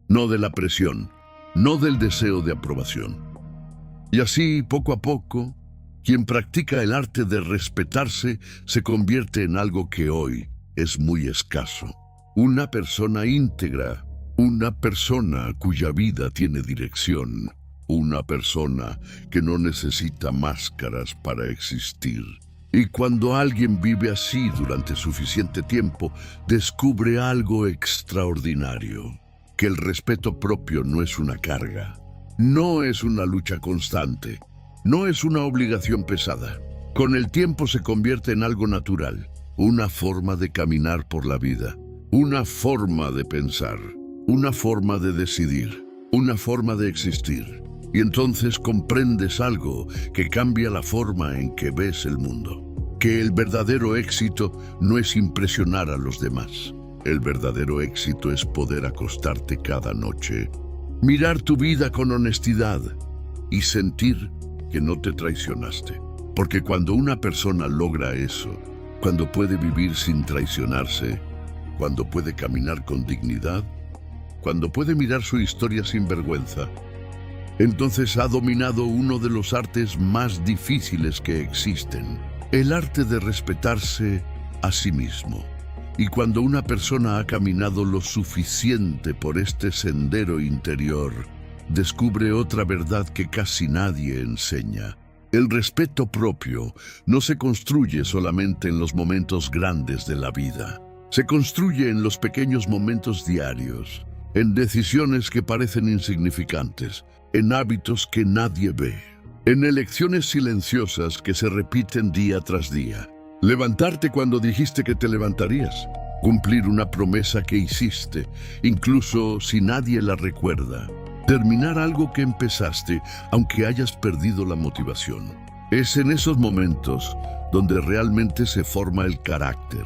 no de la presión, no del deseo de aprobación. Y así, poco a poco, quien practica el arte de respetarse se convierte en algo que hoy es muy escaso. Una persona íntegra, una persona cuya vida tiene dirección, una persona que no necesita máscaras para existir. Y cuando alguien vive así durante suficiente tiempo, descubre algo extraordinario. Que el respeto propio no es una carga, no es una lucha constante, no es una obligación pesada. Con el tiempo se convierte en algo natural, una forma de caminar por la vida, una forma de pensar, una forma de decidir, una forma de existir. Y entonces comprendes algo que cambia la forma en que ves el mundo. Que el verdadero éxito no es impresionar a los demás. El verdadero éxito es poder acostarte cada noche, mirar tu vida con honestidad y sentir que no te traicionaste. Porque cuando una persona logra eso, cuando puede vivir sin traicionarse, cuando puede caminar con dignidad, cuando puede mirar su historia sin vergüenza, entonces ha dominado uno de los artes más difíciles que existen, el arte de respetarse a sí mismo. Y cuando una persona ha caminado lo suficiente por este sendero interior, descubre otra verdad que casi nadie enseña. El respeto propio no se construye solamente en los momentos grandes de la vida. Se construye en los pequeños momentos diarios, en decisiones que parecen insignificantes, en hábitos que nadie ve, en elecciones silenciosas que se repiten día tras día. Levantarte cuando dijiste que te levantarías. Cumplir una promesa que hiciste, incluso si nadie la recuerda. Terminar algo que empezaste, aunque hayas perdido la motivación. Es en esos momentos donde realmente se forma el carácter.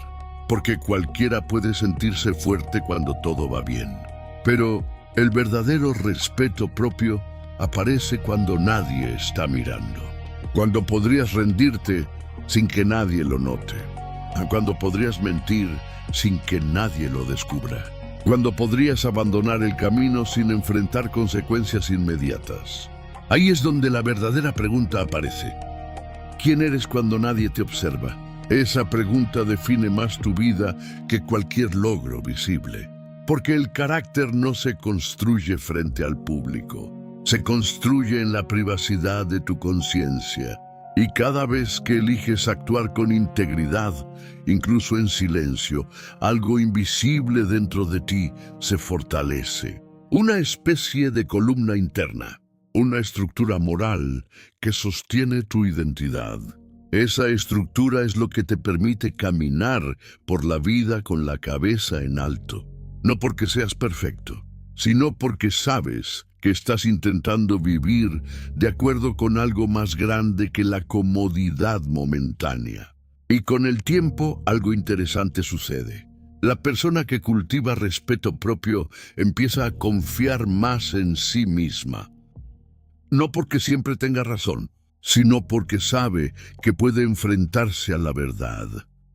Porque cualquiera puede sentirse fuerte cuando todo va bien. Pero el verdadero respeto propio aparece cuando nadie está mirando. Cuando podrías rendirte sin que nadie lo note. Cuando podrías mentir sin que nadie lo descubra. Cuando podrías abandonar el camino sin enfrentar consecuencias inmediatas. Ahí es donde la verdadera pregunta aparece. ¿Quién eres cuando nadie te observa? Esa pregunta define más tu vida que cualquier logro visible. Porque el carácter no se construye frente al público. Se construye en la privacidad de tu conciencia. Y cada vez que eliges actuar con integridad, incluso en silencio, algo invisible dentro de ti se fortalece. Una especie de columna interna, una estructura moral que sostiene tu identidad. Esa estructura es lo que te permite caminar por la vida con la cabeza en alto. No porque seas perfecto, sino porque sabes que estás intentando vivir de acuerdo con algo más grande que la comodidad momentánea. Y con el tiempo algo interesante sucede. La persona que cultiva respeto propio empieza a confiar más en sí misma. No porque siempre tenga razón, sino porque sabe que puede enfrentarse a la verdad,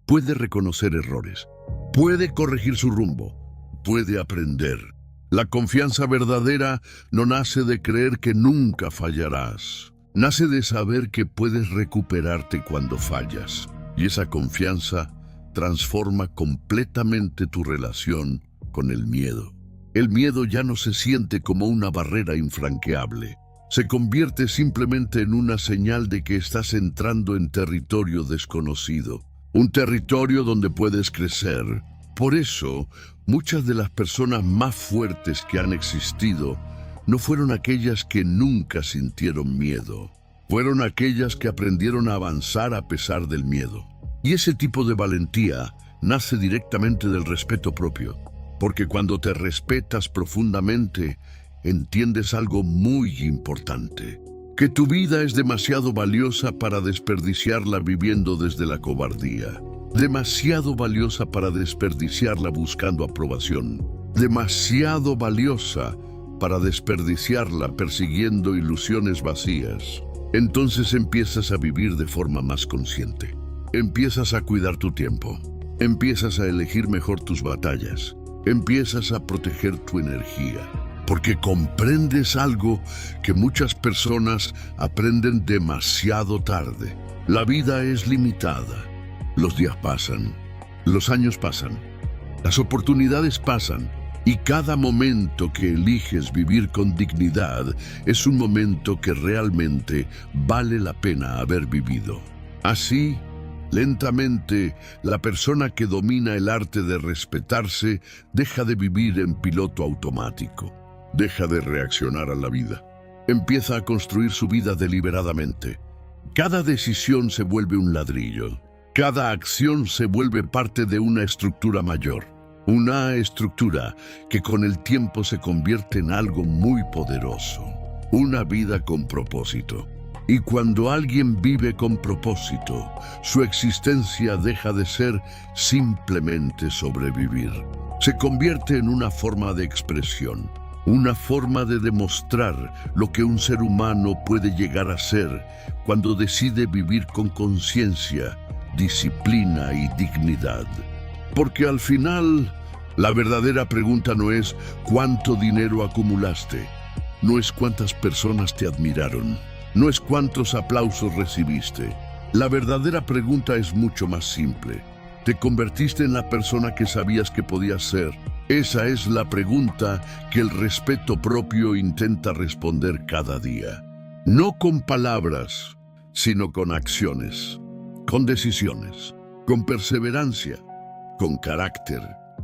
puede reconocer errores, puede corregir su rumbo, puede aprender. La confianza verdadera no nace de creer que nunca fallarás, nace de saber que puedes recuperarte cuando fallas. Y esa confianza transforma completamente tu relación con el miedo. El miedo ya no se siente como una barrera infranqueable. Se convierte simplemente en una señal de que estás entrando en territorio desconocido, un territorio donde puedes crecer. Por eso, muchas de las personas más fuertes que han existido no fueron aquellas que nunca sintieron miedo. Fueron aquellas que aprendieron a avanzar a pesar del miedo. Y ese tipo de valentía nace directamente del respeto propio, porque cuando te respetas profundamente, entiendes algo muy importante, que tu vida es demasiado valiosa para desperdiciarla viviendo desde la cobardía, demasiado valiosa para desperdiciarla buscando aprobación, demasiado valiosa para desperdiciarla persiguiendo ilusiones vacías. Entonces empiezas a vivir de forma más consciente, empiezas a cuidar tu tiempo, empiezas a elegir mejor tus batallas, empiezas a proteger tu energía. Porque comprendes algo que muchas personas aprenden demasiado tarde. La vida es limitada. Los días pasan, los años pasan, las oportunidades pasan y cada momento que eliges vivir con dignidad es un momento que realmente vale la pena haber vivido. Así, lentamente, la persona que domina el arte de respetarse deja de vivir en piloto automático. Deja de reaccionar a la vida. Empieza a construir su vida deliberadamente. Cada decisión se vuelve un ladrillo. Cada acción se vuelve parte de una estructura mayor. Una estructura que con el tiempo se convierte en algo muy poderoso. Una vida con propósito. Y cuando alguien vive con propósito, su existencia deja de ser simplemente sobrevivir. Se convierte en una forma de expresión. Una forma de demostrar lo que un ser humano puede llegar a ser cuando decide vivir con conciencia, disciplina y dignidad. Porque al final, la verdadera pregunta no es cuánto dinero acumulaste, no es cuántas personas te admiraron, no es cuántos aplausos recibiste. La verdadera pregunta es mucho más simple. ¿Te convertiste en la persona que sabías que podías ser? Esa es la pregunta que el respeto propio intenta responder cada día. No con palabras, sino con acciones, con decisiones, con perseverancia, con carácter.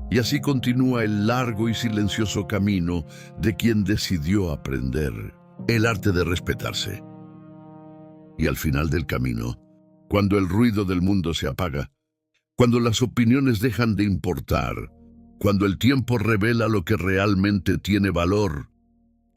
Y así continúa el largo y silencioso camino de quien decidió aprender el arte de respetarse. Y al final del camino, cuando el ruido del mundo se apaga, cuando las opiniones dejan de importar, cuando el tiempo revela lo que realmente tiene valor,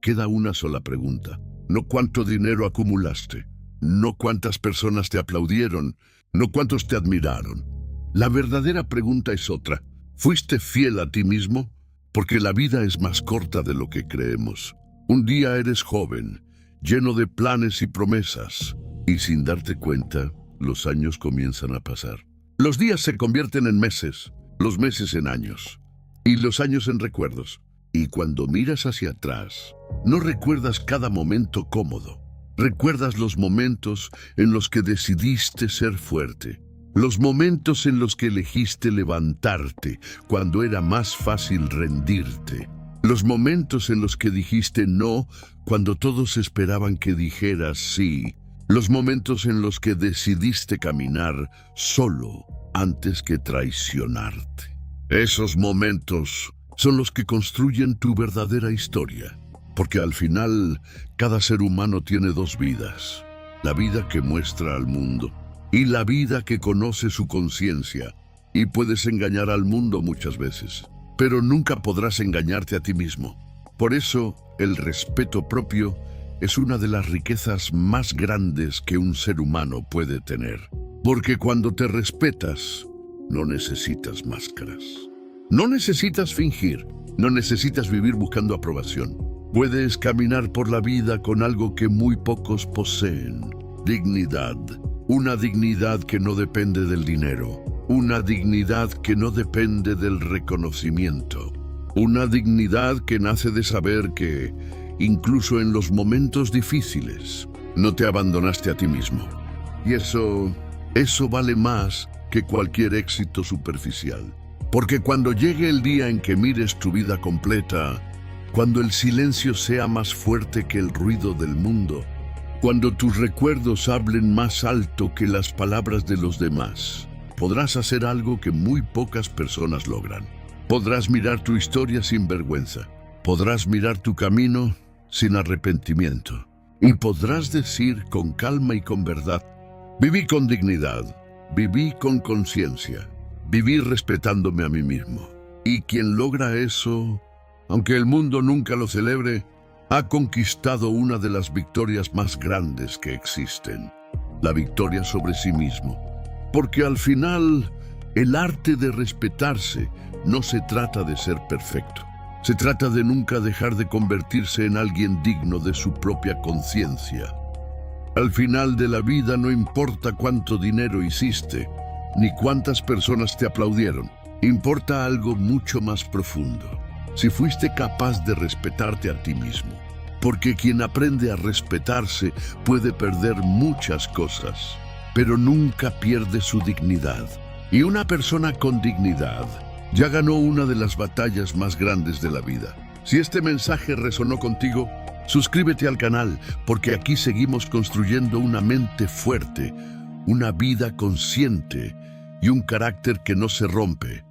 queda una sola pregunta. No cuánto dinero acumulaste, no cuántas personas te aplaudieron, no cuántos te admiraron. La verdadera pregunta es otra. ¿Fuiste fiel a ti mismo? Porque la vida es más corta de lo que creemos. Un día eres joven, lleno de planes y promesas, y sin darte cuenta, los años comienzan a pasar. Los días se convierten en meses, los meses en años, y los años en recuerdos. Y cuando miras hacia atrás, no recuerdas cada momento cómodo. Recuerdas los momentos en los que decidiste ser fuerte. Los momentos en los que elegiste levantarte cuando era más fácil rendirte. Los momentos en los que dijiste no cuando todos esperaban que dijeras sí. Los momentos en los que decidiste caminar solo antes que traicionarte. Esos momentos son los que construyen tu verdadera historia, porque al final cada ser humano tiene dos vidas. La vida que muestra al mundo y la vida que conoce su conciencia. Y puedes engañar al mundo muchas veces, pero nunca podrás engañarte a ti mismo. Por eso, el respeto propio es una de las riquezas más grandes que un ser humano puede tener. Porque cuando te respetas, no necesitas máscaras. No necesitas fingir, no necesitas vivir buscando aprobación. Puedes caminar por la vida con algo que muy pocos poseen: dignidad. Una dignidad que no depende del dinero. Una dignidad que no depende del reconocimiento. Una dignidad que nace de saber que, incluso en los momentos difíciles, no te abandonaste a ti mismo. Y eso vale más que cualquier éxito superficial. Porque cuando llegue el día en que mires tu vida completa, cuando el silencio sea más fuerte que el ruido del mundo, cuando tus recuerdos hablen más alto que las palabras de los demás, podrás hacer algo que muy pocas personas logran. Podrás mirar tu historia sin vergüenza. Podrás mirar tu camino sin arrepentimiento. Y podrás decir con calma y con verdad: viví con dignidad, viví con conciencia, viví respetándome a mí mismo. Y quien logra eso, aunque el mundo nunca lo celebre, ha conquistado una de las victorias más grandes que existen: la victoria sobre sí mismo. Porque al final, el arte de respetarse no se trata de ser perfecto. Se trata de nunca dejar de convertirse en alguien digno de su propia conciencia. Al final de la vida no importa cuánto dinero hiciste, ni cuántas personas te aplaudieron. Importa algo mucho más profundo: si fuiste capaz de respetarte a ti mismo. Porque quien aprende a respetarse puede perder muchas cosas, pero nunca pierde su dignidad. Y una persona con dignidad ya ganó una de las batallas más grandes de la vida. Si este mensaje resonó contigo, suscríbete al canal, porque aquí seguimos construyendo una mente fuerte, una vida consciente y un carácter que no se rompe.